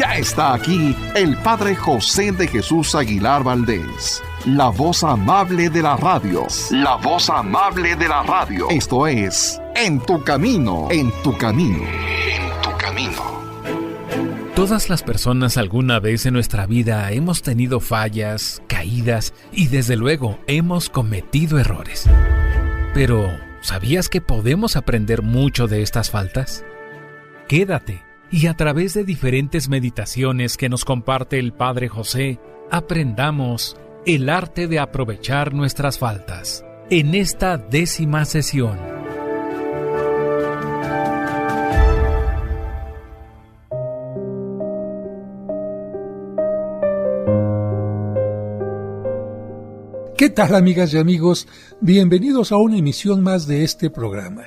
Ya está aquí el Padre José de Jesús Aguilar Valdés, la voz amable de la radio. La voz amable de la radio. Esto es En tu Camino, en tu Camino, en tu Camino. Todas las personas alguna vez en nuestra vida hemos tenido fallas, caídas y desde luego hemos cometido errores. Pero, ¿sabías que podemos aprender mucho de estas faltas? Quédate y a través de diferentes meditaciones que nos comparte el Padre José, aprendamos el arte de aprovechar nuestras faltas en esta 10ª sesión. ¿Qué tal, amigas y amigos? Bienvenidos a una emisión más de este programa.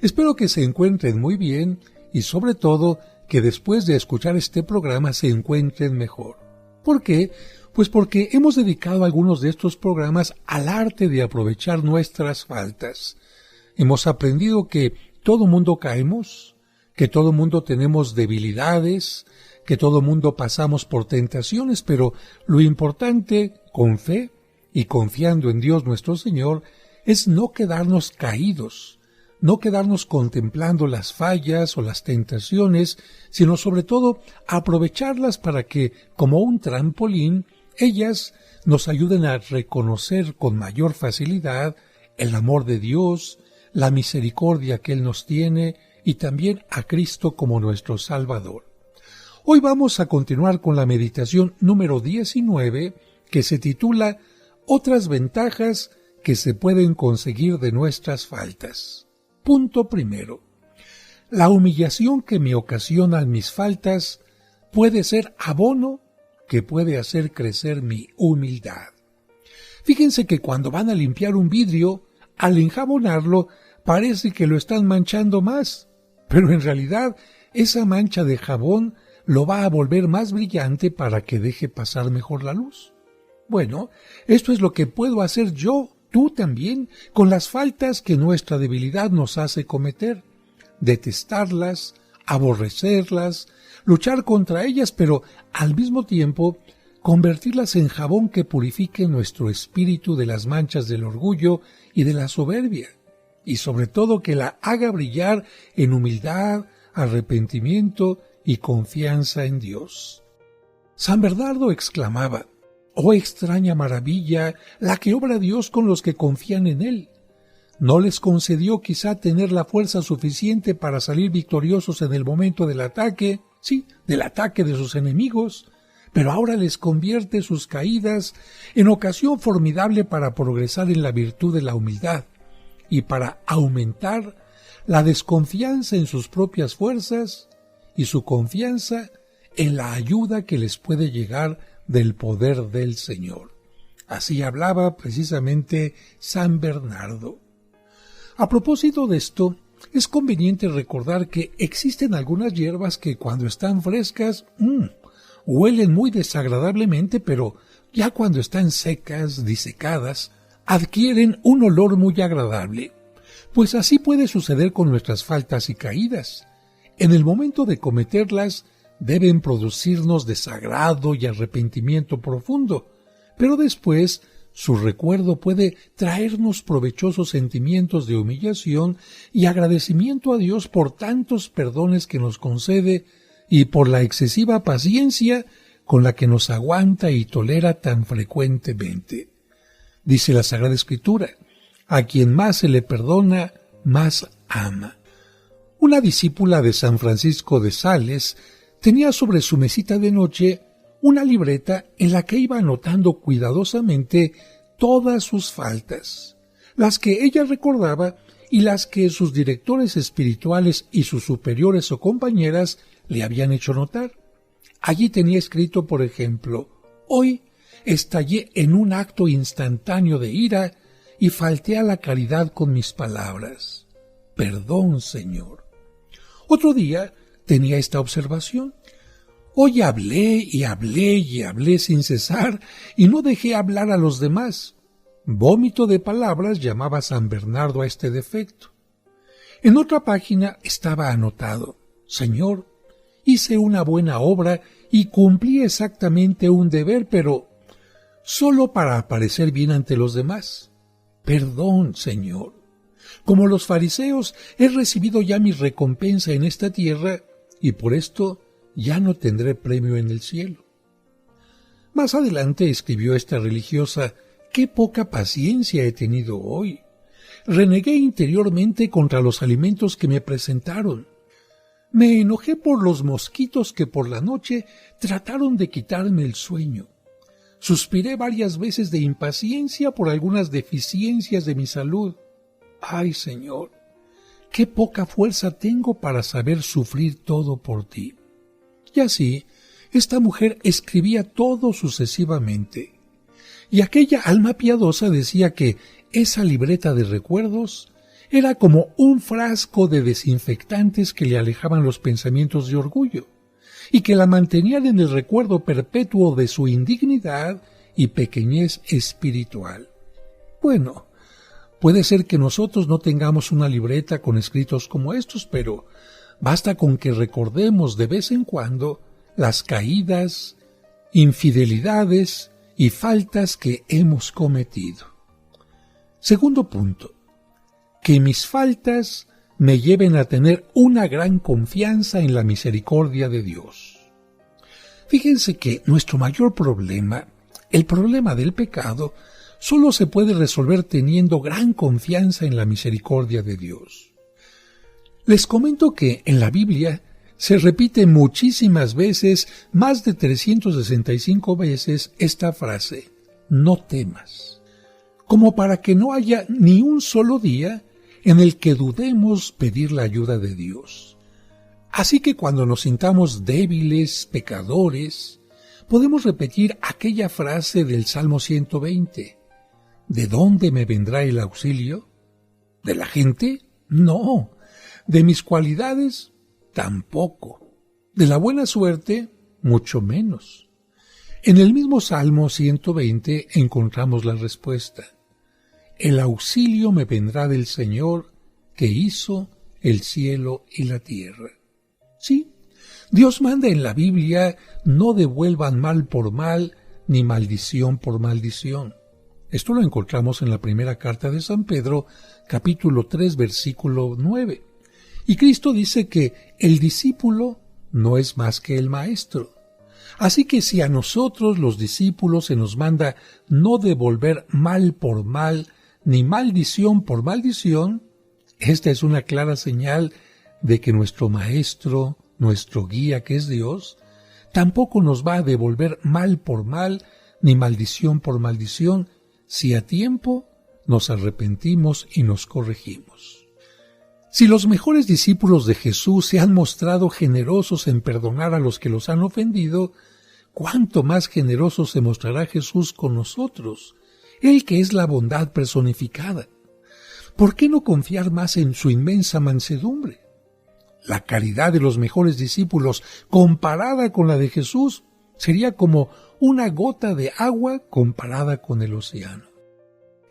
Espero que se encuentren muy bien y sobre todo que después de escuchar este programa se encuentren mejor. ¿Por qué? Pues porque hemos dedicado algunos de estos programas al arte de aprovechar nuestras faltas. Hemos aprendido que todo mundo caemos, que todo mundo tenemos debilidades, que todo mundo pasamos por tentaciones, pero lo importante, con fe y confiando en Dios nuestro Señor, es no quedarnos caídos, no quedarnos contemplando las fallas o las tentaciones, sino sobre todo aprovecharlas para que, como un trampolín, ellas nos ayuden a reconocer con mayor facilidad el amor de Dios, la misericordia que Él nos tiene y también a Cristo como nuestro Salvador. Hoy vamos a continuar con la meditación número 19, que se titula Otras ventajas que se pueden conseguir de nuestras faltas. Punto primero. La humillación que me ocasionan mis faltas puede ser abono que puede hacer crecer mi humildad. Fíjense que cuando van a limpiar un vidrio, al enjabonarlo, parece que lo están manchando más, pero en realidad esa mancha de jabón lo va a volver más brillante para que deje pasar mejor la luz. Bueno, esto es lo que puedo hacer yo, tú también, con las faltas que nuestra debilidad nos hace cometer. Detestarlas, aborrecerlas, luchar contra ellas, pero al mismo tiempo convertirlas en jabón que purifique nuestro espíritu de las manchas del orgullo y de la soberbia, y sobre todo que la haga brillar en humildad, arrepentimiento y confianza en Dios. San Bernardo exclamaba: «Oh extraña maravilla, la que obra Dios con los que confían en Él. No les concedió quizá tener la fuerza suficiente para salir victoriosos en el momento del ataque, sí, del ataque de sus enemigos, pero ahora les convierte sus caídas en ocasión formidable para progresar en la virtud de la humildad y para aumentar la desconfianza en sus propias fuerzas y su confianza en la ayuda que les puede llegar del poder del Señor». Así hablaba precisamente San Bernardo. A propósito de esto, es conveniente recordar que existen algunas hierbas que cuando están frescas, huelen muy desagradablemente, pero ya cuando están secas, disecadas, adquieren un olor muy agradable. Pues así puede suceder con nuestras faltas y caídas. En el momento de cometerlas, deben producirnos desagrado y arrepentimiento profundo, pero después su recuerdo puede traernos provechosos sentimientos de humillación y agradecimiento a Dios por tantos perdones que nos concede y por la excesiva paciencia con la que nos aguanta y tolera tan frecuentemente. Dice la Sagrada Escritura: «A quien más se le perdona, más ama». Una discípula de San Francisco de Sales tenía sobre su mesita de noche una libreta en la que iba anotando cuidadosamente todas sus faltas, las que ella recordaba y las que sus directores espirituales y sus superiores o compañeras le habían hecho notar. Allí tenía escrito, por ejemplo: «Hoy estallé en un acto instantáneo de ira y falté a la caridad con mis palabras. Perdón, Señor». Otro día tenía esta observación: «Hoy hablé y hablé y hablé sin cesar y no dejé hablar a los demás». Vómito de palabras llamaba San Bernardo a este defecto. En otra página estaba anotado: «Señor, hice una buena obra y cumplí exactamente un deber, pero solo para aparecer bien ante los demás. Perdón, Señor. Como los fariseos, he recibido ya mi recompensa en esta tierra y por esto ya no tendré premio en el cielo. Más adelante escribió esta religiosa: qué poca paciencia he tenido hoy. Renegué interiormente contra los alimentos que me presentaron. Me enojé por los mosquitos que por la noche trataron de quitarme el sueño. Suspiré varias veces de impaciencia por algunas deficiencias de mi salud. Ay, Señor, qué poca fuerza tengo para saber sufrir todo por ti. Y así, esta mujer escribía todo sucesivamente. Y aquella alma piadosa decía que esa libreta de recuerdos era como un frasco de desinfectantes que le alejaban los pensamientos de orgullo y que la mantenían en el recuerdo perpetuo de su indignidad y pequeñez espiritual. Bueno, puede ser que nosotros no tengamos una libreta con escritos como estos, pero basta con que recordemos de vez en cuando las caídas, infidelidades y faltas que hemos cometido. Segundo punto, que mis faltas me lleven a tener una gran confianza en la misericordia de Dios. Fíjense que nuestro mayor problema, el problema del pecado, solo se puede resolver teniendo gran confianza en la misericordia de Dios. Les comento que en la Biblia se repite muchísimas veces, más de 365 veces, esta frase: no temas, como para que no haya ni un solo día en el que dudemos pedir la ayuda de Dios. Así que cuando nos sintamos débiles, pecadores, podemos repetir aquella frase del Salmo 120. ¿De dónde me vendrá el auxilio? ¿De la gente? No. ¿De mis cualidades? Tampoco. ¿De la buena suerte? Mucho menos. En el mismo Salmo 120 encontramos la respuesta. El auxilio me vendrá del Señor, que hizo el cielo y la tierra. Sí, Dios manda en la Biblia: no devuelvan mal por mal, ni maldición por maldición. Esto lo encontramos en la primera carta de San Pedro, capítulo 3, versículo 9. Y Cristo dice que el discípulo no es más que el maestro. Así que si a nosotros los discípulos se nos manda no devolver mal por mal, ni maldición por maldición, esta es una clara señal de que nuestro maestro, nuestro guía, que es Dios, tampoco nos va a devolver mal por mal, ni maldición por maldición, si a tiempo nos arrepentimos y nos corregimos. Si los mejores discípulos de Jesús se han mostrado generosos en perdonar a los que los han ofendido, ¿cuánto más generoso se mostrará Jesús con nosotros, Él que es la bondad personificada? ¿Por qué no confiar más en su inmensa mansedumbre? La caridad de los mejores discípulos, comparada con la de Jesús, sería como una gota de agua comparada con el océano.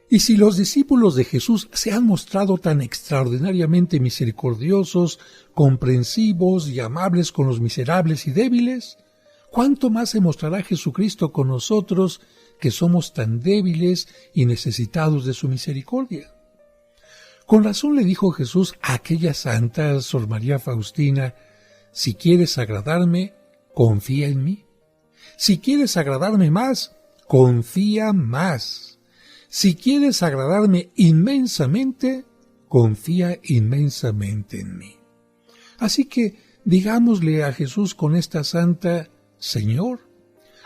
Y si los discípulos de Jesús se han mostrado tan extraordinariamente misericordiosos, comprensivos y amables con los miserables y débiles, ¿cuánto más se mostrará Jesucristo con nosotros, que somos tan débiles y necesitados de su misericordia? Con razón le dijo Jesús a aquella santa, Sor María Faustina: si quieres agradarme, confía en mí. Si quieres agradarme más, confía más. Si quieres agradarme inmensamente, confía inmensamente en mí. Así que digámosle a Jesús con esta santa: Señor,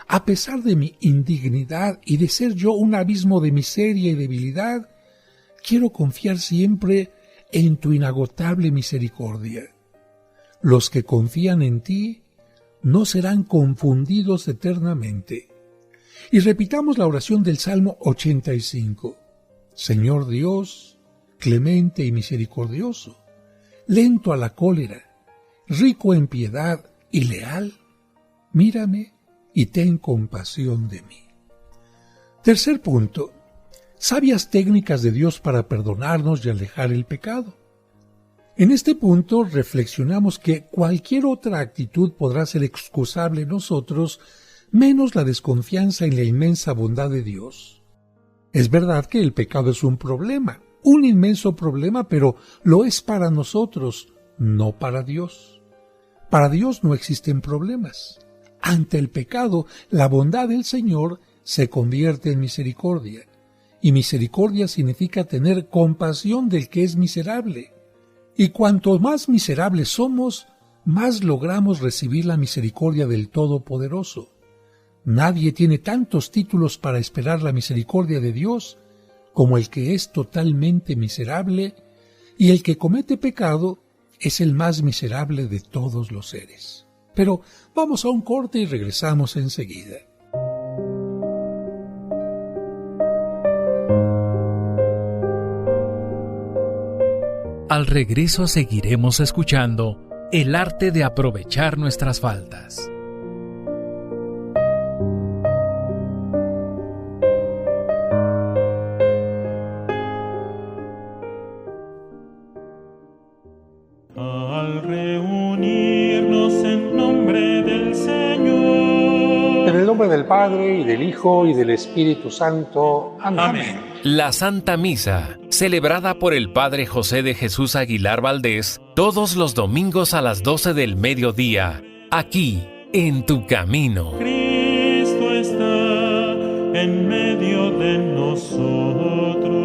a pesar de mi indignidad y de ser yo un abismo de miseria y debilidad, quiero confiar siempre en tu inagotable misericordia. Los que confían en ti no serán confundidos eternamente. Y repitamos la oración del Salmo 85. Señor Dios, clemente y misericordioso, lento a la cólera, rico en piedad y leal, mírame y ten compasión de mí. Tercer punto, sabias técnicas de Dios para perdonarnos y alejar el pecado. En este punto reflexionamos que cualquier otra actitud podrá ser excusable en nosotros, menos la desconfianza en la inmensa bondad de Dios. Es verdad que el pecado es un problema, un inmenso problema, pero lo es para nosotros, no para Dios. Para Dios no existen problemas. Ante el pecado, la bondad del Señor se convierte en misericordia, y misericordia significa tener compasión del que es miserable. Y cuanto más miserables somos, más logramos recibir la misericordia del Todopoderoso. Nadie tiene tantos títulos para esperar la misericordia de Dios como el que es totalmente miserable, y el que comete pecado es el más miserable de todos los seres. Pero vamos a un corte y regresamos enseguida. Al regreso seguiremos escuchando el arte de aprovechar nuestras faltas. Al reunirnos en nombre del Señor. En el nombre del Padre, y del Hijo, y del Espíritu Santo. Amén. Amén. La Santa Misa, celebrada por el Padre José de Jesús Aguilar Valdés, todos los domingos a las 12 del mediodía, aquí, en Tu Camino. Cristo está en medio de nosotros.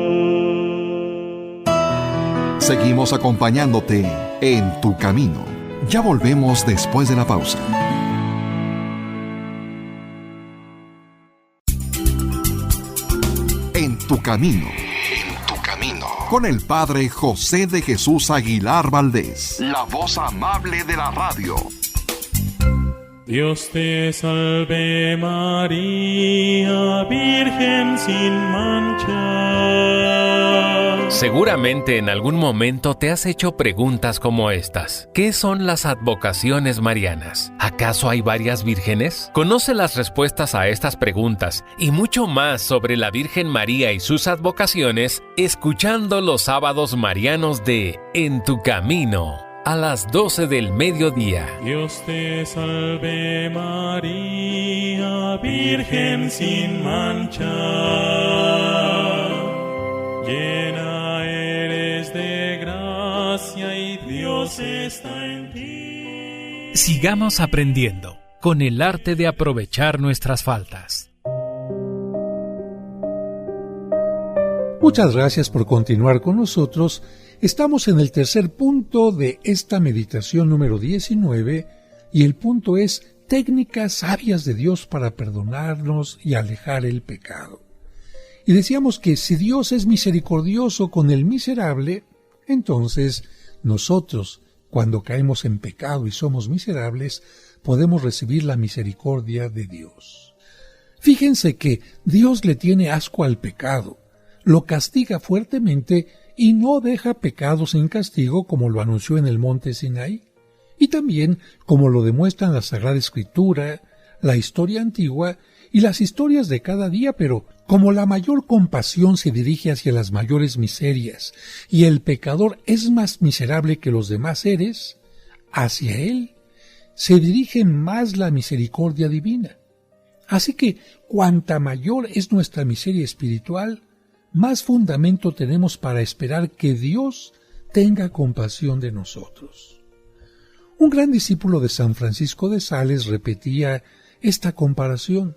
Seguimos acompañándote en Tu Camino. Ya volvemos después de la pausa. En Tu Camino. En Tu Camino. Con el Padre José de Jesús Aguilar Valdés. La voz amable de la radio. Dios te salve María, Virgen sin mancha. Seguramente en algún momento te has hecho preguntas como estas. ¿Qué son las advocaciones marianas? ¿Acaso hay varias vírgenes? Conoce las respuestas a estas preguntas y mucho más sobre la Virgen María y sus advocaciones escuchando los sábados marianos de En Tu Camino, a las 12 del mediodía. Dios te salve María, Virgen sin mancha. Llena eres de gracia y Dios está en ti. Sigamos aprendiendo con el arte de aprovechar nuestras faltas. Muchas gracias por continuar con nosotros. Estamos en el tercer punto de esta meditación número 19 y el punto es técnicas sabias de Dios para perdonarnos y alejar el pecado. Y decíamos que si Dios es misericordioso con el miserable, entonces nosotros, cuando caemos en pecado y somos miserables, podemos recibir la misericordia de Dios. Fíjense que Dios le tiene asco al pecado, lo castiga fuertemente y no deja pecado sin castigo, como lo anunció en el monte Sinaí, y también como lo demuestran la Sagrada Escritura, la historia antigua y las historias de cada día, pero como la mayor compasión se dirige hacia las mayores miserias y el pecador es más miserable que los demás seres, hacia él se dirige más la misericordia divina. Así que cuanta mayor es nuestra miseria espiritual, más fundamento tenemos para esperar que Dios tenga compasión de nosotros. Un gran discípulo de San Francisco de Sales repetía esta comparación.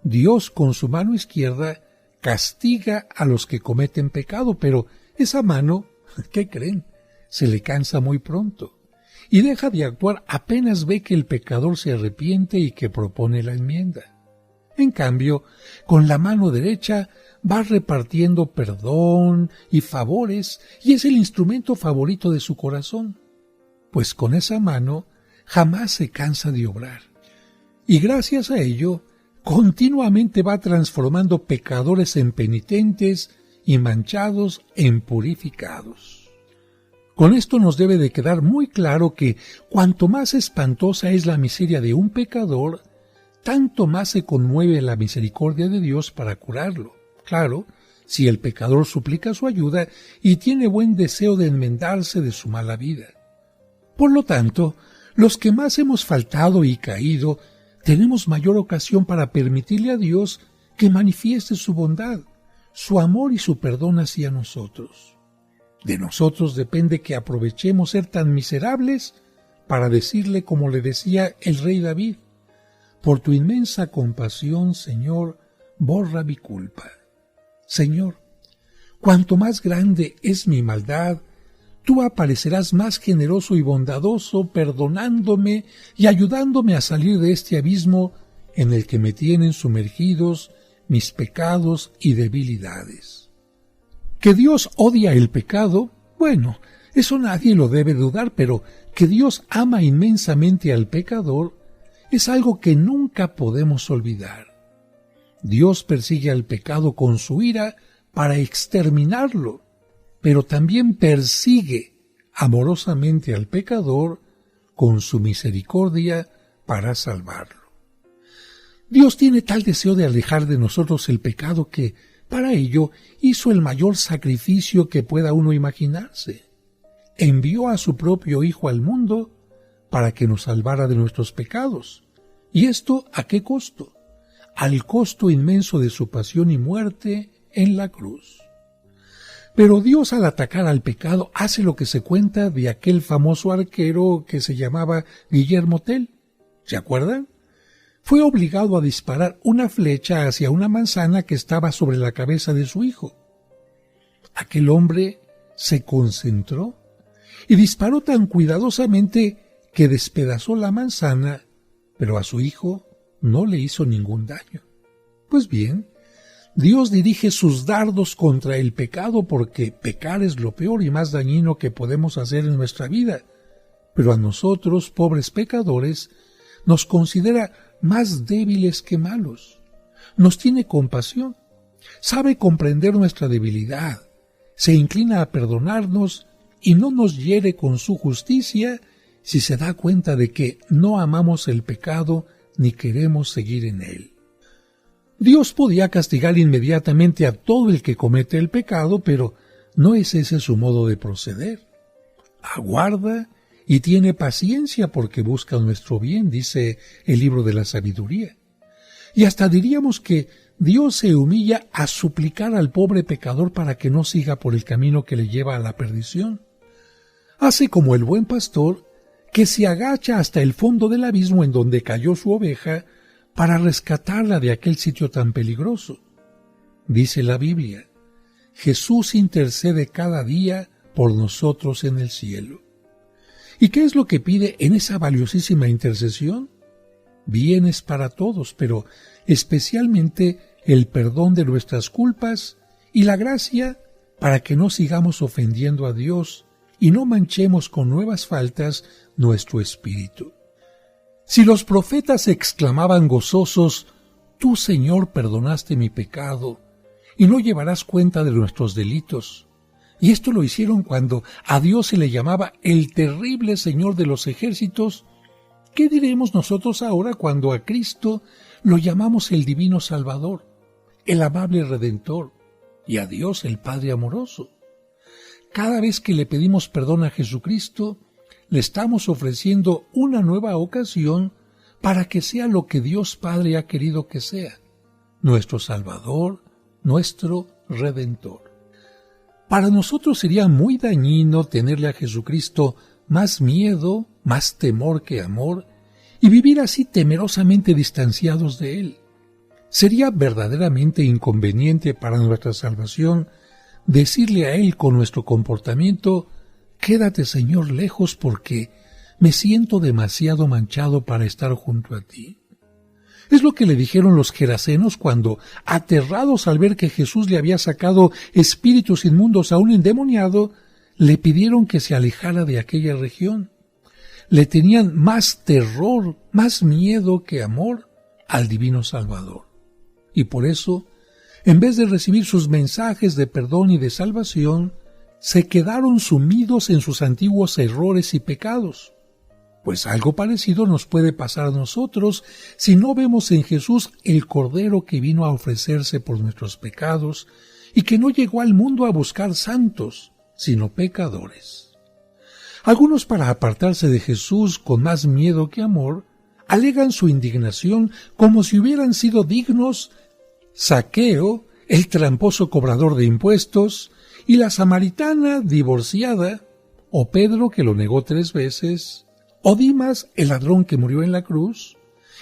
Dios con su mano izquierda castiga a los que cometen pecado, pero esa mano, ¿qué creen?, se le cansa muy pronto y deja de actuar apenas ve que el pecador se arrepiente y que propone la enmienda. En cambio, con la mano derecha va repartiendo perdón y favores y es el instrumento favorito de su corazón, pues con esa mano jamás se cansa de obrar. Y gracias a ello, continuamente va transformando pecadores en penitentes y manchados en purificados. Con esto nos debe de quedar muy claro que cuanto más espantosa es la miseria de un pecador, tanto más se conmueve la misericordia de Dios para curarlo. Claro, si el pecador suplica su ayuda y tiene buen deseo de enmendarse de su mala vida. Por lo tanto, los que más hemos faltado y caído, tenemos mayor ocasión para permitirle a Dios que manifieste su bondad, su amor y su perdón hacia nosotros. De nosotros depende que aprovechemos ser tan miserables para decirle como le decía el rey David: por tu inmensa compasión, Señor, borra mi culpa. Señor, cuanto más grande es mi maldad, tú aparecerás más generoso y bondadoso, perdonándome y ayudándome a salir de este abismo en el que me tienen sumergidos mis pecados y debilidades. Que Dios odia el pecado, bueno, eso nadie lo debe dudar, pero que Dios ama inmensamente al pecador es algo que nunca podemos olvidar. Dios persigue al pecado con su ira para exterminarlo, pero también persigue amorosamente al pecador con su misericordia para salvarlo. Dios tiene tal deseo de alejar de nosotros el pecado que, para ello, hizo el mayor sacrificio que pueda uno imaginarse. Envió a su propio Hijo al mundo para que nos salvara de nuestros pecados. ¿Y esto a qué costo? Al costo inmenso de su pasión y muerte en la cruz. Pero Dios, al atacar al pecado, hace lo que se cuenta de aquel famoso arquero que se llamaba Guillermo Tell. ¿Se acuerdan? Fue obligado a disparar una flecha hacia una manzana que estaba sobre la cabeza de su hijo. Aquel hombre se concentró y disparó tan cuidadosamente que despedazó la manzana, pero a su hijo no le hizo ningún daño. Pues bien, Dios dirige sus dardos contra el pecado porque pecar es lo peor y más dañino que podemos hacer en nuestra vida, pero a nosotros, pobres pecadores, nos considera más débiles que malos. Nos tiene compasión, sabe comprender nuestra debilidad, se inclina a perdonarnos y no nos hiere con su justicia si se da cuenta de que no amamos el pecado ni queremos seguir en él. Dios podía castigar inmediatamente a todo el que comete el pecado, pero no es ese su modo de proceder. Aguarda y tiene paciencia porque busca nuestro bien, dice el libro de la sabiduría. Y hasta diríamos que Dios se humilla a suplicar al pobre pecador para que no siga por el camino que le lleva a la perdición. Hace como el buen pastor que se agacha hasta el fondo del abismo en donde cayó su oveja para rescatarla de aquel sitio tan peligroso. Dice la Biblia: Jesús intercede cada día por nosotros en el cielo. ¿Y qué es lo que pide en esa valiosísima intercesión? Bienes para todos, pero especialmente el perdón de nuestras culpas y la gracia para que no sigamos ofendiendo a Dios y no manchemos con nuevas faltas nuestro espíritu. Si los profetas exclamaban gozosos: Tú, Señor, perdonaste mi pecado y no llevarás cuenta de nuestros delitos. Y esto lo hicieron cuando a Dios se le llamaba el terrible Señor de los ejércitos. ¿Qué diremos nosotros ahora cuando a Cristo lo llamamos el divino Salvador, el amable Redentor, y a Dios el Padre amoroso? Cada vez que le pedimos perdón a Jesucristo, le estamos ofreciendo una nueva ocasión para que sea lo que Dios Padre ha querido que sea, nuestro Salvador, nuestro Redentor. Para nosotros sería muy dañino tenerle a Jesucristo más miedo, más temor que amor, y vivir así temerosamente distanciados de Él. Sería verdaderamente inconveniente para nuestra salvación decirle a Él con nuestro comportamiento: Quédate, Señor, lejos porque me siento demasiado manchado para estar junto a ti. Es lo que le dijeron los gerasenos cuando, aterrados al ver que Jesús le había sacado espíritus inmundos a un endemoniado, le pidieron que se alejara de aquella región. Le tenían más terror, más miedo que amor al divino Salvador. Y por eso, en vez de recibir sus mensajes de perdón y de salvación, se quedaron sumidos en sus antiguos errores y pecados. Pues algo parecido nos puede pasar a nosotros si no vemos en Jesús el Cordero que vino a ofrecerse por nuestros pecados y que no llegó al mundo a buscar santos, sino pecadores. Algunos, para apartarse de Jesús con más miedo que amor, alegan su indignación como si hubieran sido dignos Zaqueo, el tramposo cobrador de impuestos, y la samaritana divorciada, o Pedro, que lo negó 3 veces, o Dimas, el ladrón que murió en la cruz,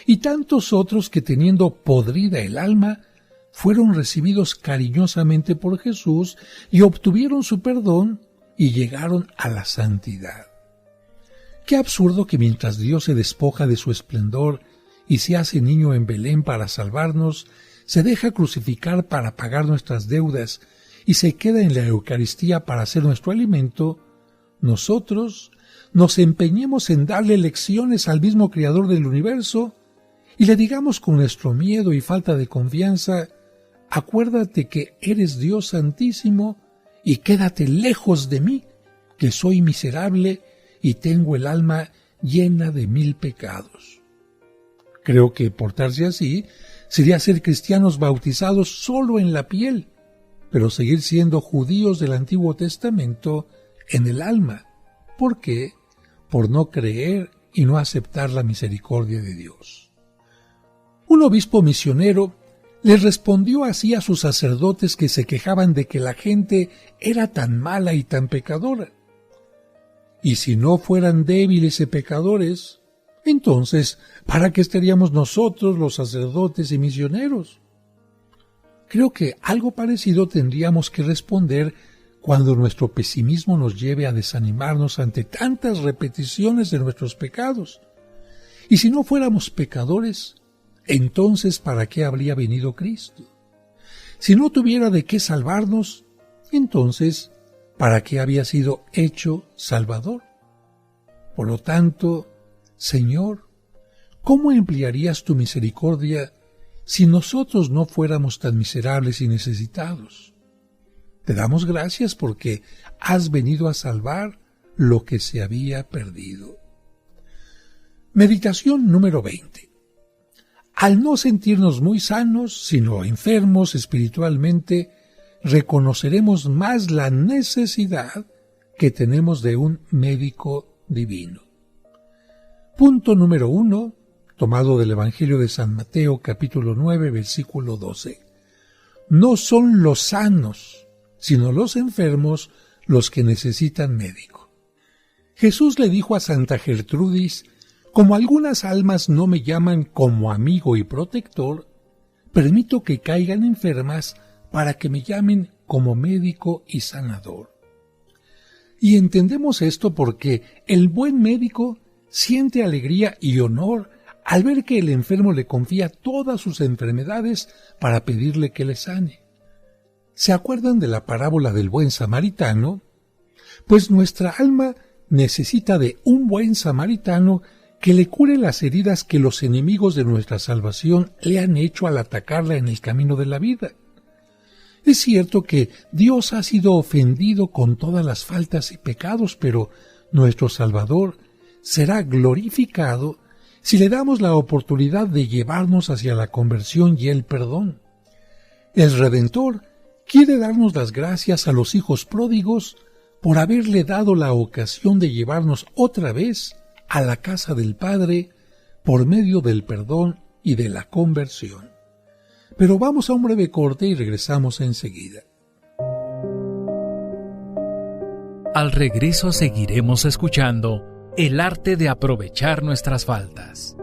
y tantos otros que, teniendo podrida el alma, fueron recibidos cariñosamente por Jesús y obtuvieron su perdón y llegaron a la santidad. Qué absurdo que mientras Dios se despoja de su esplendor y se hace niño en Belén para salvarnos, se deja crucificar para pagar nuestras deudas y se queda en la Eucaristía para ser nuestro alimento, nosotros nos empeñemos en darle lecciones al mismo Creador del universo y le digamos con nuestro miedo y falta de confianza: acuérdate que eres Dios Santísimo y quédate lejos de mí, que soy miserable y tengo el alma llena de 1000 pecados. Creo que portarse así sería ser cristianos bautizados solo en la piel, pero seguir siendo judíos del Antiguo Testamento en el alma. ¿Por qué? Por no creer y no aceptar la misericordia de Dios. Un obispo misionero le respondió así a sus sacerdotes que se quejaban de que la gente era tan mala y tan pecadora. Y si no fueran débiles y pecadores, entonces, ¿para qué estaríamos nosotros, los sacerdotes y misioneros? Creo que algo parecido tendríamos que responder cuando nuestro pesimismo nos lleve a desanimarnos ante tantas repeticiones de nuestros pecados. Y si no fuéramos pecadores, entonces ¿para qué habría venido Cristo? Si no tuviera de qué salvarnos, entonces ¿para qué había sido hecho Salvador? Por lo tanto, Señor, ¿cómo emplearías tu misericordia si nosotros no fuéramos tan miserables y necesitados? Te damos gracias porque has venido a salvar lo que se había perdido. Meditación número 20. Al no sentirnos muy sanos, sino enfermos espiritualmente, reconoceremos más la necesidad que tenemos de un médico divino. Punto número 1, tomado del Evangelio de San Mateo, capítulo 9, versículo 12. No son los sanos, sino los enfermos los que necesitan médico. Jesús le dijo a Santa Gertrudis: como algunas almas no me llaman como amigo y protector, permito que caigan enfermas para que me llamen como médico y sanador. Y entendemos esto porque el buen médico siente alegría y honor al ver que el enfermo le confía todas sus enfermedades para pedirle que le sane. ¿Se acuerdan de la parábola del buen samaritano? Pues nuestra alma necesita de un buen samaritano que le cure las heridas que los enemigos de nuestra salvación le han hecho al atacarla en el camino de la vida. Es cierto que Dios ha sido ofendido con todas las faltas y pecados, pero nuestro Salvador será glorificado si le damos la oportunidad de llevarnos hacia la conversión y el perdón. El Redentor quiere darnos las gracias a los hijos pródigos por haberle dado la ocasión de llevarnos otra vez a la casa del Padre por medio del perdón y de la conversión. Pero vamos a un breve corte y regresamos enseguida. Al regreso seguiremos escuchando el arte de aprovechar nuestras faltas.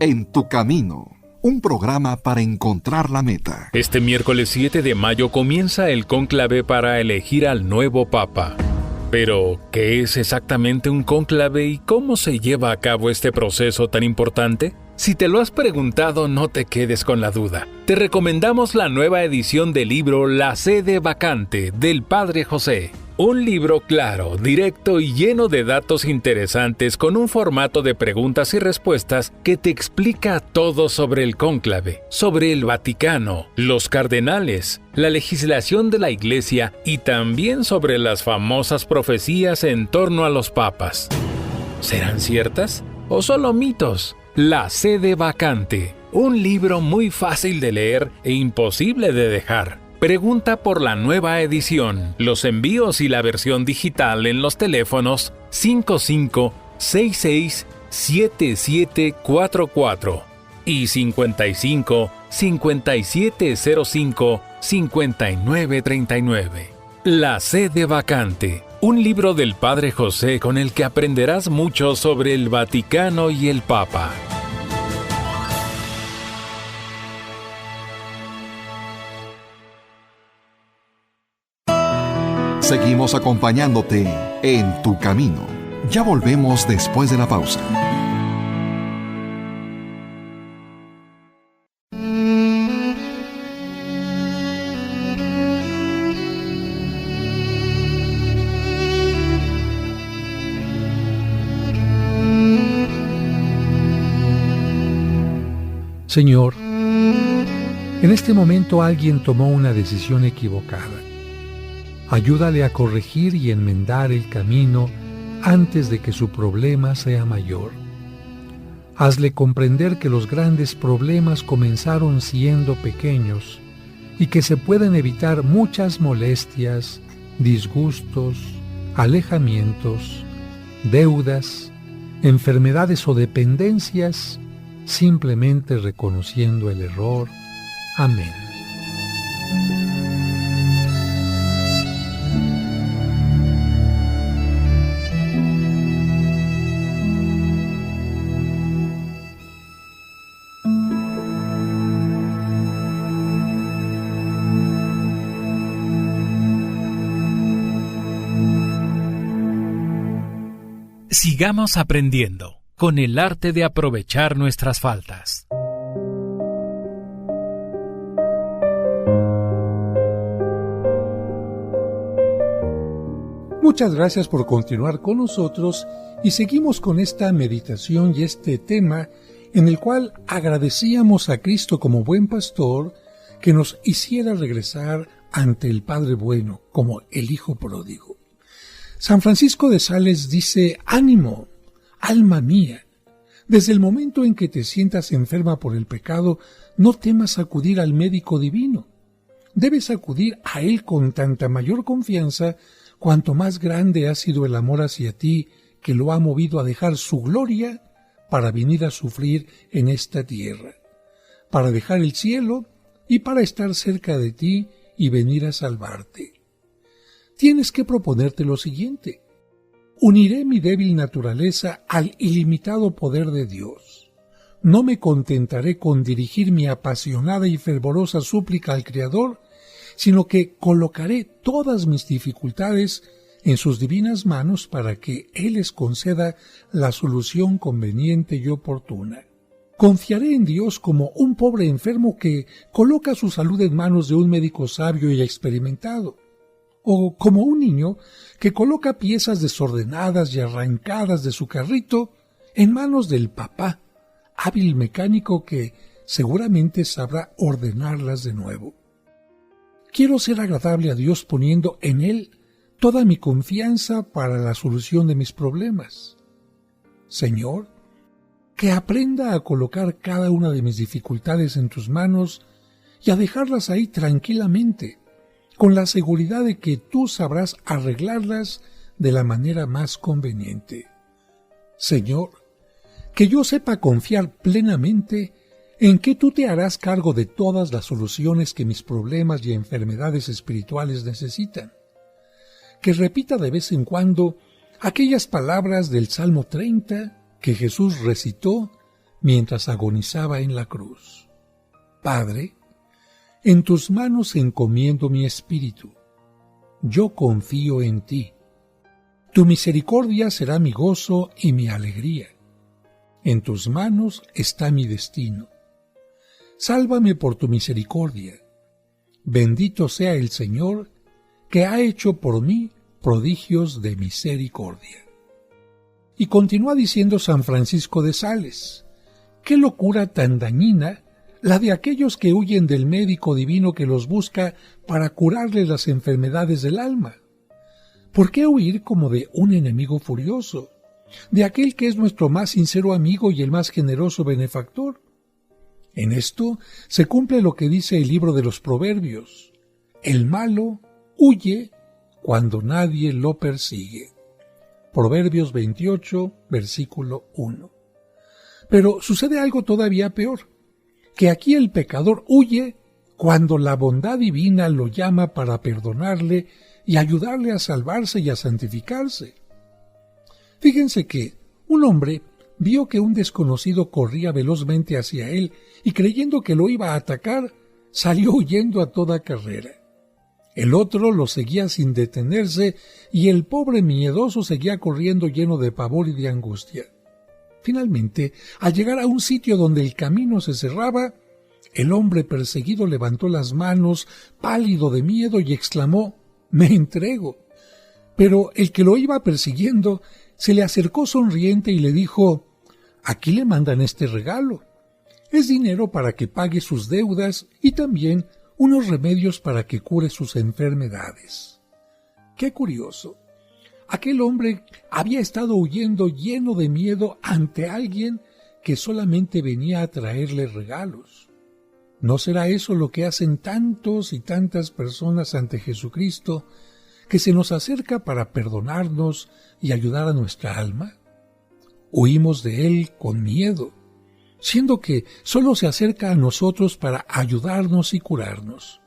En tu camino, un programa para encontrar la meta. Este miércoles 7 de mayo comienza el cónclave para elegir al nuevo Papa. Pero, ¿qué es exactamente un cónclave y cómo se lleva a cabo este proceso tan importante? Si te lo has preguntado, no te quedes con la duda. Te recomendamos la nueva edición del libro La Sede Vacante del Padre José. Un libro claro, directo y lleno de datos interesantes con un formato de preguntas y respuestas que te explica todo sobre el cónclave, sobre el Vaticano, los cardenales, la legislación de la Iglesia y también sobre las famosas profecías en torno a los papas. ¿Serán ciertas o solo mitos? La sede vacante, un libro muy fácil de leer e imposible de dejar. Pregunta por la nueva edición, los envíos y la versión digital en los teléfonos 55667744 y 55-5705-5939. La sede vacante, un libro del Padre José con el que aprenderás mucho sobre el Vaticano y el Papa. Seguimos acompañándote en tu camino. Ya volvemos después de la pausa. Señor, en este momento alguien tomó una decisión equivocada. Ayúdale a corregir y enmendar el camino antes de que su problema sea mayor. Hazle comprender que los grandes problemas comenzaron siendo pequeños y que se pueden evitar muchas molestias, disgustos, alejamientos, deudas, enfermedades o dependencias, simplemente reconociendo el error. Amén. Sigamos aprendiendo con el arte de aprovechar nuestras faltas. Muchas gracias por continuar con nosotros y seguimos con esta meditación y este tema en el cual agradecíamos a Cristo como buen pastor que nos hiciera regresar ante el Padre bueno como el Hijo pródigo. San Francisco de Sales dice: ánimo, alma mía, desde el momento en que te sientas enferma por el pecado, no temas acudir al médico divino. Debes acudir a él con tanta mayor confianza cuanto más grande ha sido el amor hacia ti, que lo ha movido a dejar su gloria para venir a sufrir en esta tierra, para dejar el cielo y para estar cerca de ti y venir a salvarte. Tienes que proponerte lo siguiente: uniré mi débil naturaleza al ilimitado poder de Dios. No me contentaré con dirigir mi apasionada y fervorosa súplica al Creador, sino que colocaré todas mis dificultades en sus divinas manos para que Él les conceda la solución conveniente y oportuna. Confiaré en Dios como un pobre enfermo que coloca su salud en manos de un médico sabio y experimentado, o como un niño que coloca piezas desordenadas y arrancadas de su carrito en manos del papá, hábil mecánico que seguramente sabrá ordenarlas de nuevo. Quiero ser agradable a Dios poniendo en Él toda mi confianza para la solución de mis problemas. Señor, que aprenda a colocar cada una de mis dificultades en tus manos y a dejarlas ahí tranquilamente, con la seguridad de que tú sabrás arreglarlas de la manera más conveniente. Señor, que yo sepa confiar plenamente en que tú te harás cargo de todas las soluciones que mis problemas y enfermedades espirituales necesitan. Que repita de vez en cuando aquellas palabras del Salmo 30 que Jesús recitó mientras agonizaba en la cruz. Padre, en tus manos encomiendo mi espíritu. Yo confío en ti. Tu misericordia será mi gozo y mi alegría. En tus manos está mi destino. Sálvame por tu misericordia. Bendito sea el Señor, que ha hecho por mí prodigios de misericordia. Y continúa diciendo San Francisco de Sales: qué locura tan dañina la de aquellos que huyen del médico divino que los busca para curarles las enfermedades del alma. ¿Por qué huir como de un enemigo furioso? de aquel que es nuestro más sincero amigo y el más generoso benefactor. En esto se cumple lo que dice el libro de los Proverbios: el malo huye cuando nadie lo persigue. Proverbios 28, versículo 1. Pero sucede algo todavía peor, que aquí el pecador huye cuando la bondad divina lo llama para perdonarle y ayudarle a salvarse y a santificarse. Fíjense que un hombre vio que un desconocido corría velozmente hacia él y, creyendo que lo iba a atacar, salió huyendo a toda carrera. El otro lo seguía sin detenerse y el pobre miedoso seguía corriendo lleno de pavor y de angustia. Finalmente, al llegar a un sitio donde el camino se cerraba, el hombre perseguido levantó las manos, pálido de miedo, y exclamó: «Me entrego». Pero el que lo iba persiguiendo se le acercó sonriente y le dijo: «Aquí le mandan este regalo. Es dinero para que pague sus deudas y también unos remedios para que cure sus enfermedades». ¡Qué curioso! Aquel hombre había estado huyendo lleno de miedo ante alguien que solamente venía a traerle regalos. ¿No será eso lo que hacen tantos y tantas personas ante Jesucristo, que se nos acerca para perdonarnos y ayudar a nuestra alma? Huimos de Él con miedo, siendo que solo se acerca a nosotros para ayudarnos y curarnos.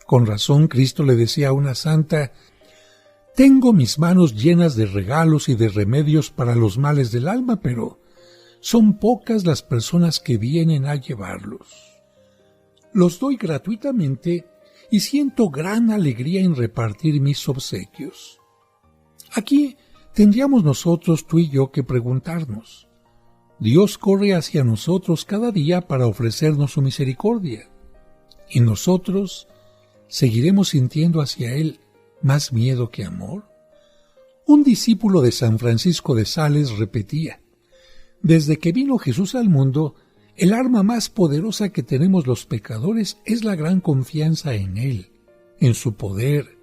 Con razón, Cristo le decía a una santa: «Tengo mis manos llenas de regalos y de remedios para los males del alma, pero son pocas las personas que vienen a llevarlos. Los doy gratuitamente y siento gran alegría en repartir mis obsequios». Aquí tendríamos nosotros, tú y yo, que preguntarnos: Dios corre hacia nosotros cada día para ofrecernos su misericordia, ¿y nosotros seguiremos sintiendo hacia Él más miedo que amor? Un discípulo de San Francisco de Sales repetía: «Desde que vino Jesús al mundo, el arma más poderosa que tenemos los pecadores es la gran confianza en Él, en su poder,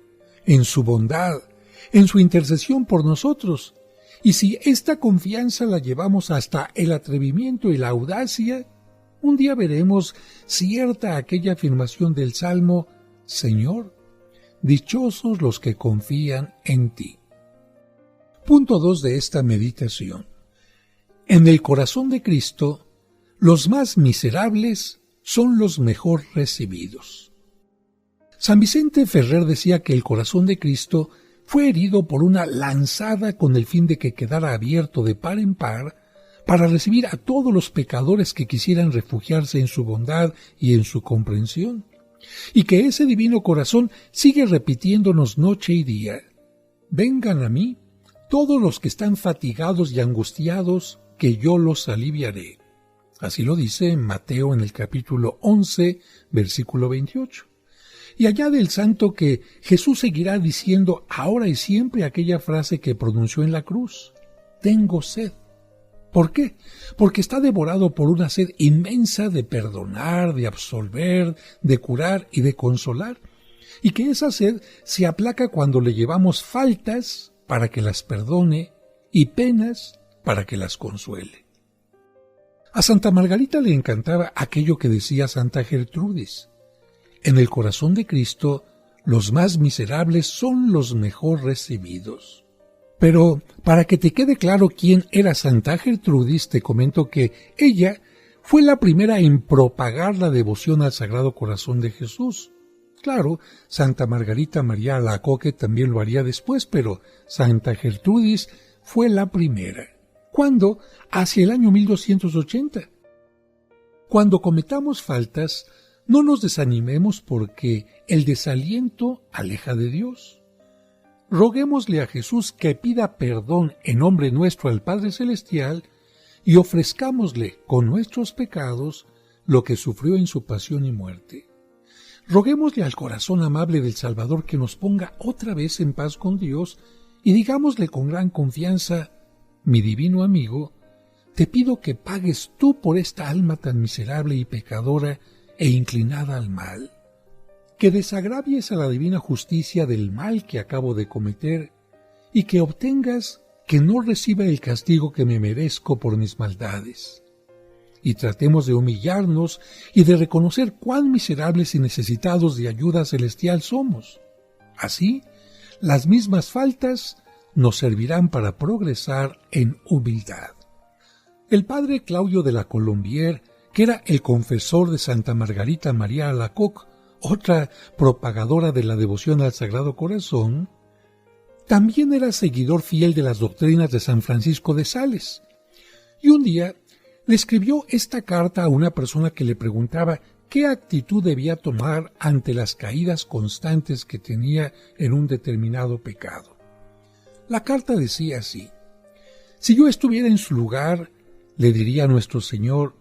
en su bondad, en su intercesión por nosotros. Y si esta confianza la llevamos hasta el atrevimiento y la audacia, un día veremos cierta aquella afirmación del Salmo: Señor, dichosos los que confían en ti». Punto 2 de esta meditación. En el corazón de Cristo, los más miserables son los mejor recibidos. San Vicente Ferrer decía que el corazón de Cristo fue herido por una lanzada con el fin de que quedara abierto de par en par para recibir a todos los pecadores que quisieran refugiarse en su bondad y en su comprensión, y que ese divino corazón sigue repitiéndonos noche y día: «Vengan a mí todos los que están fatigados y angustiados, que yo los aliviaré». Así lo dice en Mateo en el capítulo 11, versículo 28. Y añade el santo que Jesús seguirá diciendo ahora y siempre aquella frase que pronunció en la cruz: «Tengo sed». ¿Por qué? Porque está devorado por una sed inmensa de perdonar, de absolver, de curar y de consolar, y que esa sed se aplaca cuando le llevamos faltas para que las perdone y penas para que las consuele. A Santa Margarita le encantaba aquello que decía Santa Gertrudis: «En el corazón de Cristo, los más miserables son los mejor recibidos». Pero, para que te quede claro quién era Santa Gertrudis, te comento que ella fue la primera en propagar la devoción al Sagrado Corazón de Jesús. Claro, Santa Margarita María Alacoque también lo haría después, pero Santa Gertrudis fue la primera. ¿Cuándo? Hacia el año 1280. Cuando cometamos faltas, no nos desanimemos, porque el desaliento aleja de Dios. Roguémosle a Jesús que pida perdón en nombre nuestro al Padre Celestial y ofrezcámosle con nuestros pecados lo que sufrió en su pasión y muerte. Roguémosle al corazón amable del Salvador que nos ponga otra vez en paz con Dios y digámosle con gran confianza: «Mi divino amigo, te pido que pagues tú por esta alma tan miserable y pecadora e inclinada al mal, que desagravies a la divina justicia del mal que acabo de cometer y que obtengas que no reciba el castigo que me merezco por mis maldades. Y tratemos de humillarnos y de reconocer cuán miserables y necesitados de ayuda celestial somos. Así, las mismas faltas nos servirán para progresar en humildad. El padre Claudio de la Colombière, que era el confesor de Santa Margarita María Alacoque, otra propagadora de la devoción al Sagrado Corazón, también era seguidor fiel de las doctrinas de San Francisco de Sales. Y un día le escribió esta carta a una persona que le preguntaba qué actitud debía tomar ante las caídas constantes que tenía en un determinado pecado. La carta decía así: si yo estuviera en su lugar, le diría a nuestro Señor: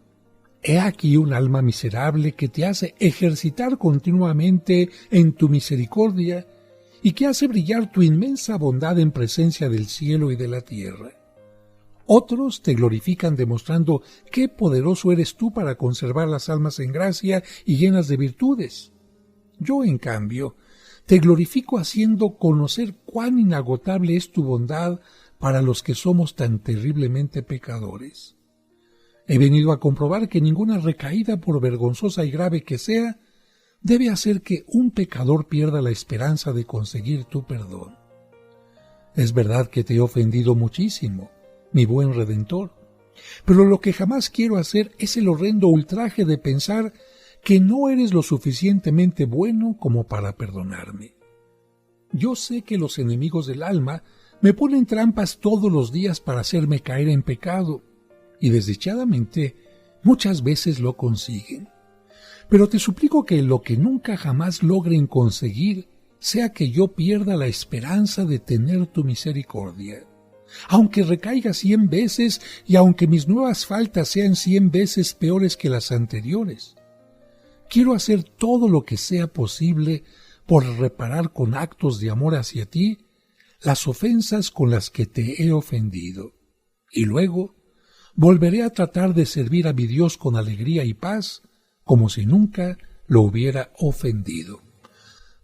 he aquí un alma miserable que te hace ejercitar continuamente en tu misericordia y que hace brillar tu inmensa bondad en presencia del cielo y de la tierra. Otros te glorifican demostrando qué poderoso eres tú para conservar las almas en gracia y llenas de virtudes. Yo, en cambio, te glorifico haciendo conocer cuán inagotable es tu bondad para los que somos tan terriblemente pecadores. He venido a comprobar que ninguna recaída, por vergonzosa y grave que sea, debe hacer que un pecador pierda la esperanza de conseguir tu perdón. Es verdad que te he ofendido muchísimo, mi buen Redentor, pero lo que jamás quiero hacer es el horrendo ultraje de pensar que no eres lo suficientemente bueno como para perdonarme. Yo sé que los enemigos del alma me ponen trampas todos los días para hacerme caer en pecado, y desdichadamente muchas veces lo consiguen. Pero te suplico que lo que nunca jamás logren conseguir sea que yo pierda la esperanza de tener tu misericordia. Aunque recaiga 100 veces y aunque mis nuevas faltas sean 100 veces peores que las anteriores, quiero hacer todo lo que sea posible por reparar con actos de amor hacia ti las ofensas con las que te he ofendido. Y luego volveré a tratar de servir a mi Dios con alegría y paz, como si nunca lo hubiera ofendido.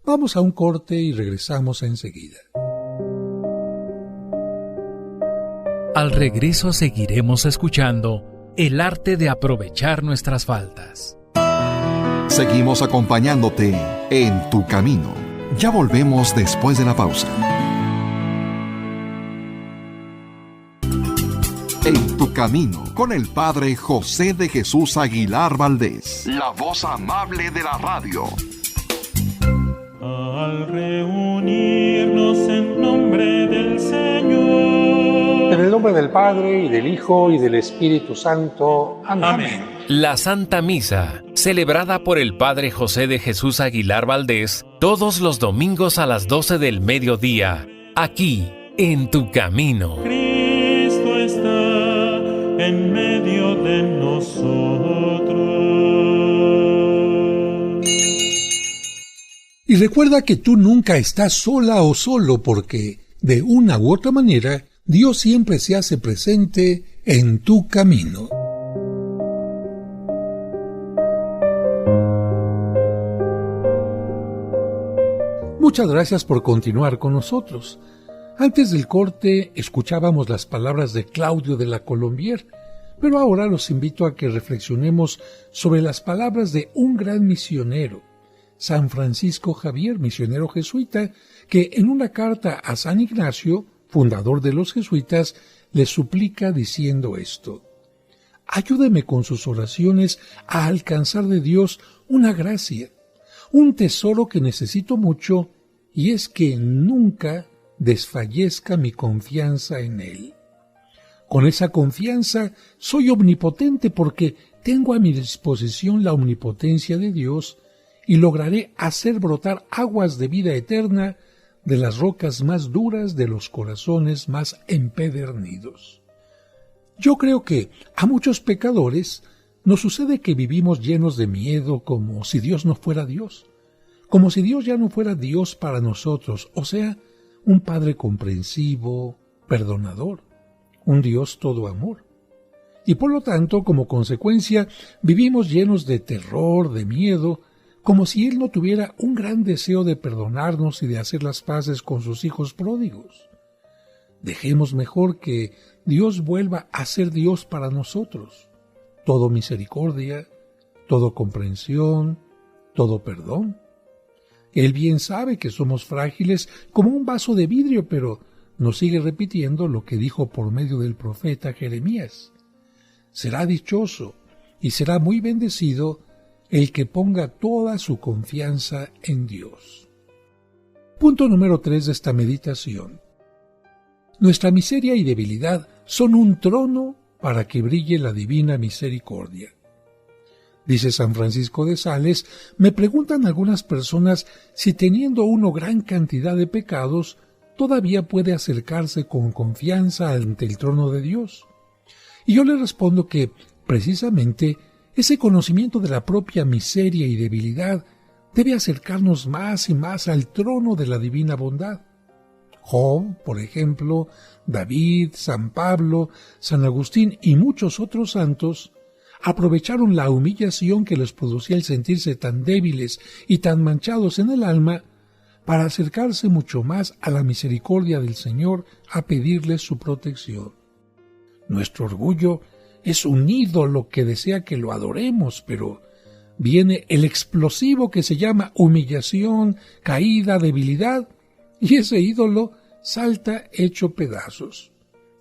Vamos a un corte y regresamos enseguida. Al regreso seguiremos escuchando el arte de aprovechar nuestras faltas. Seguimos acompañándote en tu camino. Ya volvemos después de la pausa. En tu camino, con el Padre José de Jesús Aguilar Valdés, la voz amable de la radio. Al reunirnos en nombre del Señor. En el nombre del Padre, y del Hijo, y del Espíritu Santo. Amén. Amén. La Santa Misa, celebrada por el Padre José de Jesús Aguilar Valdés, todos los domingos a las 12 del mediodía, aquí, en tu camino. Cristo está en medio de nosotros. Y recuerda que tú nunca estás sola o solo, porque, de una u otra manera, Dios siempre se hace presente en tu camino. Muchas gracias por continuar con nosotros. Antes del corte escuchábamos las palabras de Claudio de la Colombière, pero ahora los invito a que reflexionemos sobre las palabras de un gran misionero, San Francisco Javier, misionero jesuita, que en una carta a San Ignacio, fundador de los jesuitas, le suplica diciendo esto: ayúdeme con sus oraciones a alcanzar de Dios una gracia, un tesoro que necesito mucho, y es que nunca desfallezca mi confianza en Él. Con esa confianza soy omnipotente porque tengo a mi disposición la omnipotencia de Dios y lograré hacer brotar aguas de vida eterna de las rocas más duras de los corazones más empedernidos. Yo creo que a muchos pecadores nos sucede que vivimos llenos de miedo, como si Dios no fuera Dios, como si Dios ya no fuera Dios para nosotros, o sea, un Padre comprensivo, perdonador, un Dios todo amor. Y por lo tanto, como consecuencia, vivimos llenos de terror, de miedo, como si Él no tuviera un gran deseo de perdonarnos y de hacer las paces con sus hijos pródigos. Dejemos mejor que Dios vuelva a ser Dios para nosotros. Todo misericordia, todo comprensión, todo perdón. Él bien sabe que somos frágiles como un vaso de vidrio, pero nos sigue repitiendo lo que dijo por medio del profeta Jeremías. Será dichoso y será muy bendecido el que ponga toda su confianza en Dios. Punto número 3 de esta meditación. Nuestra miseria y debilidad son un trono para que brille la divina misericordia. Dice San Francisco de Sales, me preguntan algunas personas si teniendo uno gran cantidad de pecados, todavía puede acercarse con confianza ante el trono de Dios. Y yo le respondo que, precisamente, ese conocimiento de la propia miseria y debilidad debe acercarnos más y más al trono de la divina bondad. Job, por ejemplo, David, San Pablo, San Agustín y muchos otros santos aprovecharon la humillación que les producía el sentirse tan débiles y tan manchados en el alma para acercarse mucho más a la misericordia del Señor a pedirles su protección. Nuestro orgullo es un ídolo que desea que lo adoremos, pero viene el explosivo que se llama humillación, caída, debilidad, y ese ídolo salta hecho pedazos.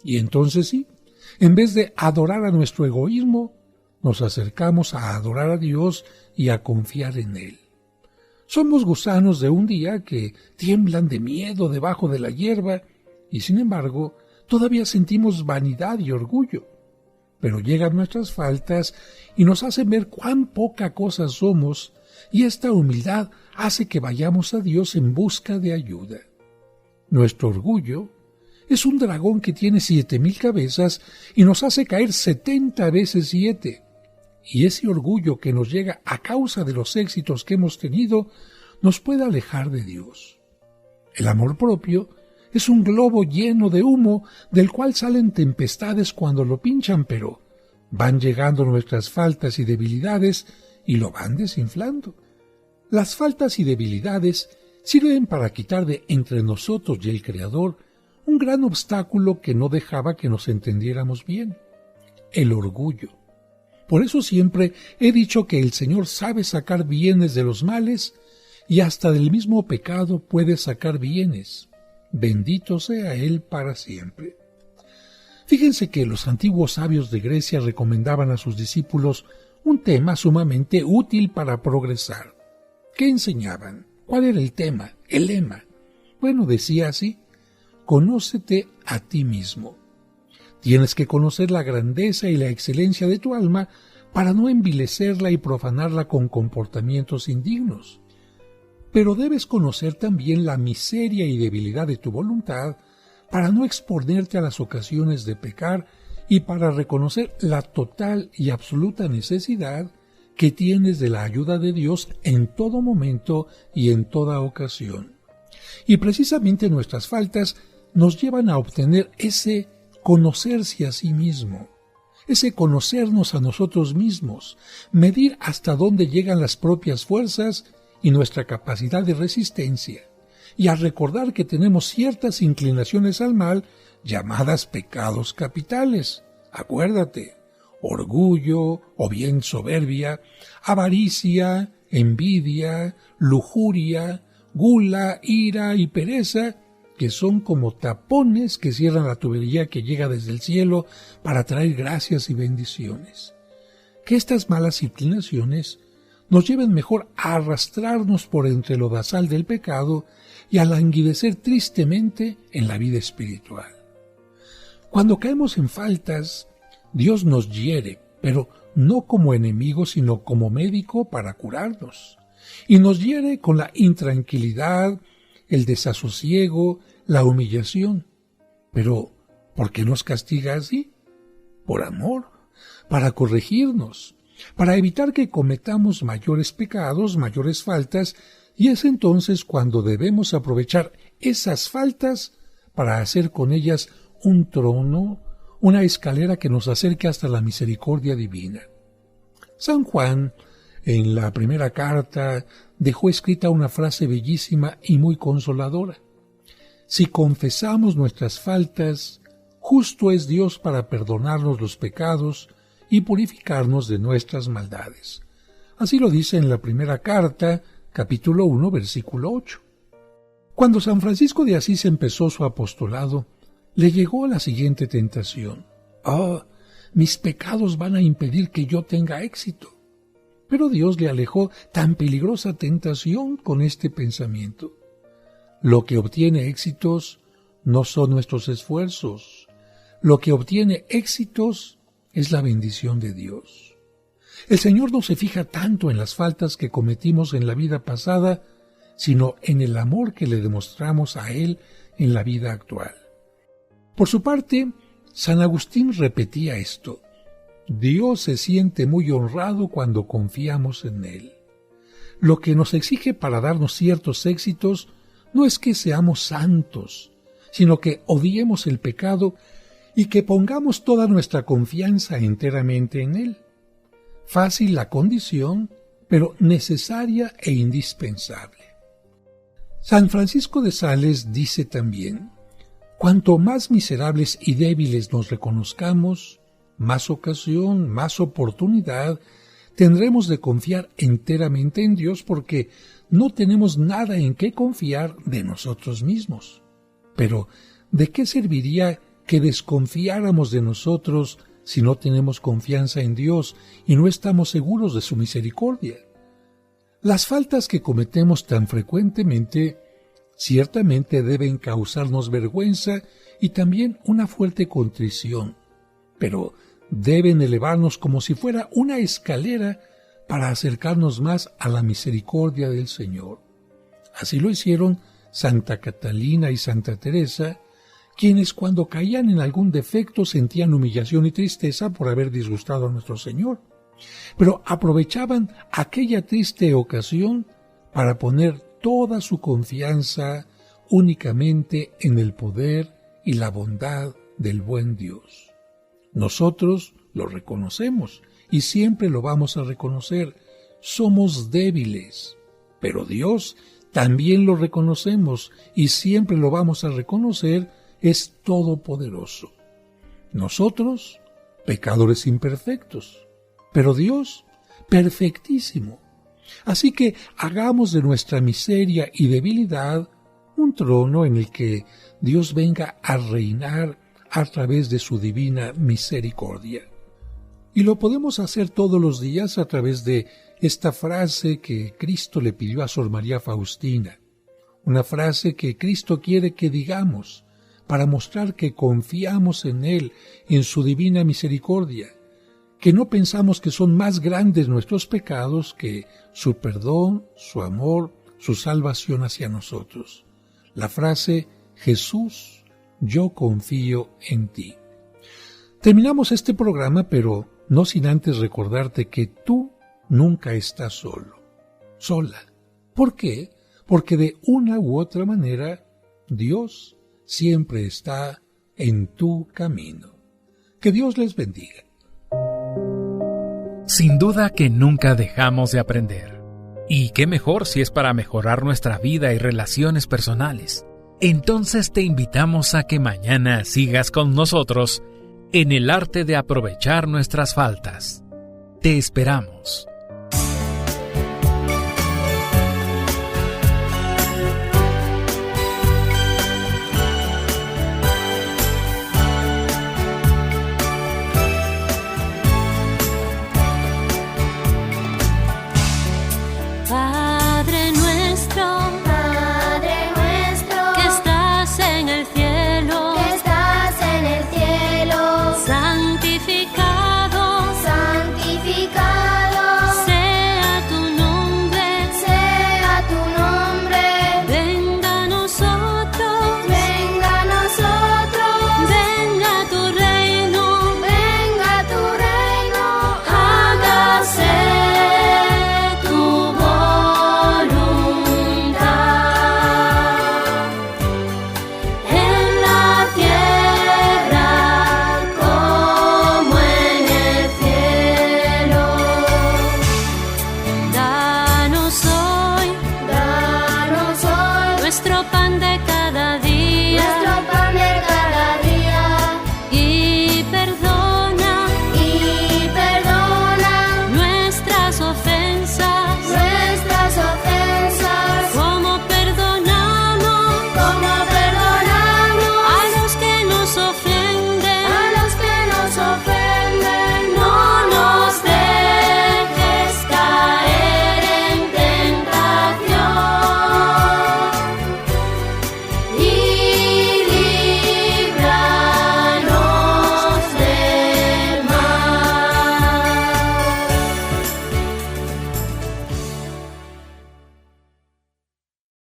Y entonces sí, en vez de adorar a nuestro egoísmo, nos acercamos a adorar a Dios y a confiar en Él. Somos gusanos de un día que tiemblan de miedo debajo de la hierba y sin embargo todavía sentimos vanidad y orgullo. Pero llegan nuestras faltas y nos hacen ver cuán poca cosa somos y esta humildad hace que vayamos a Dios en busca de ayuda. Nuestro orgullo es un dragón que tiene 7,000 cabezas y nos hace caer 70 veces 7. Y ese orgullo que nos llega a causa de los éxitos que hemos tenido nos puede alejar de Dios. El amor propio es un globo lleno de humo del cual salen tempestades cuando lo pinchan, pero van llegando nuestras faltas y debilidades y lo van desinflando. Las faltas y debilidades sirven para quitar de entre nosotros y el Creador un gran obstáculo que no dejaba que nos entendiéramos bien: el orgullo. Por eso siempre he dicho que el Señor sabe sacar bienes de los males y hasta del mismo pecado puede sacar bienes. Bendito sea Él para siempre. Fíjense que los antiguos sabios de Grecia recomendaban a sus discípulos un tema sumamente útil para progresar. ¿Qué enseñaban? ¿Cuál era el tema? El lema. Bueno, decía así: conócete a ti mismo. Tienes que conocer la grandeza y la excelencia de tu alma para no envilecerla y profanarla con comportamientos indignos. Pero debes conocer también la miseria y debilidad de tu voluntad para no exponerte a las ocasiones de pecar y para reconocer la total y absoluta necesidad que tienes de la ayuda de Dios en todo momento y en toda ocasión. Y precisamente nuestras faltas nos llevan a obtener ese conocerse a sí mismo, ese conocernos a nosotros mismos, medir hasta dónde llegan las propias fuerzas y nuestra capacidad de resistencia, y a recordar que tenemos ciertas inclinaciones al mal llamadas pecados capitales. Acuérdate: orgullo o bien soberbia, avaricia, envidia, lujuria, gula, ira y pereza, que son como tapones que cierran la tubería que llega desde el cielo para traer gracias y bendiciones. Que estas malas inclinaciones nos lleven mejor a arrastrarnos por entre el lodazal del pecado y a languidecer tristemente en la vida espiritual. Cuando caemos en faltas, Dios nos hiere, pero no como enemigo, sino como médico para curarnos. Y nos hiere con la intranquilidad, el desasosiego, la humillación. Pero, ¿por qué nos castiga así? Por amor, para corregirnos, para evitar que cometamos mayores pecados, mayores faltas, y es entonces cuando debemos aprovechar esas faltas para hacer con ellas un trono, una escalera que nos acerque hasta la misericordia divina. San Juan, en la primera carta, dejó escrita una frase bellísima y muy consoladora: si confesamos nuestras faltas, justo es Dios para perdonarnos los pecados y purificarnos de nuestras maldades. Así lo dice en la primera carta, capítulo 1, versículo 8. Cuando San Francisco de Asís empezó su apostolado, le llegó la siguiente tentación. Mis pecados van a impedir que yo tenga éxito. Pero Dios le alejó tan peligrosa tentación con este pensamiento. Lo que obtiene éxitos no son nuestros esfuerzos. Lo que obtiene éxitos es la bendición de Dios. El Señor no se fija tanto en las faltas que cometimos en la vida pasada, sino en el amor que le demostramos a Él en la vida actual. Por su parte, San Agustín repetía esto: Dios se siente muy honrado cuando confiamos en Él. Lo que nos exige para darnos ciertos éxitos no es que seamos santos, sino que odiemos el pecado y que pongamos toda nuestra confianza enteramente en Él. Fácil la condición, pero necesaria e indispensable. San Francisco de Sales dice también: cuanto más miserables y débiles nos reconozcamos, más ocasión, más oportunidad tendremos de confiar enteramente en Dios, porque no tenemos nada en qué confiar de nosotros mismos. Pero, ¿de qué serviría que desconfiáramos de nosotros si no tenemos confianza en Dios y no estamos seguros de su misericordia? Las faltas que cometemos tan frecuentemente ciertamente deben causarnos vergüenza y también una fuerte contrición, pero deben elevarnos como si fuera una escalera para acercarnos más a la misericordia del Señor. Así lo hicieron Santa Catalina y Santa Teresa, quienes cuando caían en algún defecto sentían humillación y tristeza por haber disgustado a nuestro Señor, pero aprovechaban aquella triste ocasión para poner toda su confianza únicamente en el poder y la bondad del buen Dios. Nosotros lo reconocemos y siempre lo vamos a reconocer. Somos débiles, pero Dios también lo reconocemos y siempre lo vamos a reconocer, es todopoderoso. Nosotros, pecadores imperfectos, pero Dios, perfectísimo. Así que hagamos de nuestra miseria y debilidad un trono en el que Dios venga a reinar a través de su divina misericordia. Y lo podemos hacer todos los días a través de esta frase que Cristo le pidió a Sor María Faustina, una frase que Cristo quiere que digamos para mostrar que confiamos en Él, en su divina misericordia, que no pensamos que son más grandes nuestros pecados que su perdón, su amor, su salvación hacia nosotros. La frase: Jesús, yo confío en ti. Terminamos este programa, pero no sin antes recordarte que tú nunca estás solo, sola. ¿Por qué? Porque de una u otra manera Dios siempre está en tu camino. Que Dios les bendiga. Sin duda que nunca dejamos de aprender. Y qué mejor si es para mejorar nuestra vida y relaciones personales. Entonces te invitamos a que mañana sigas con nosotros en el arte de aprovechar nuestras faltas. Te esperamos.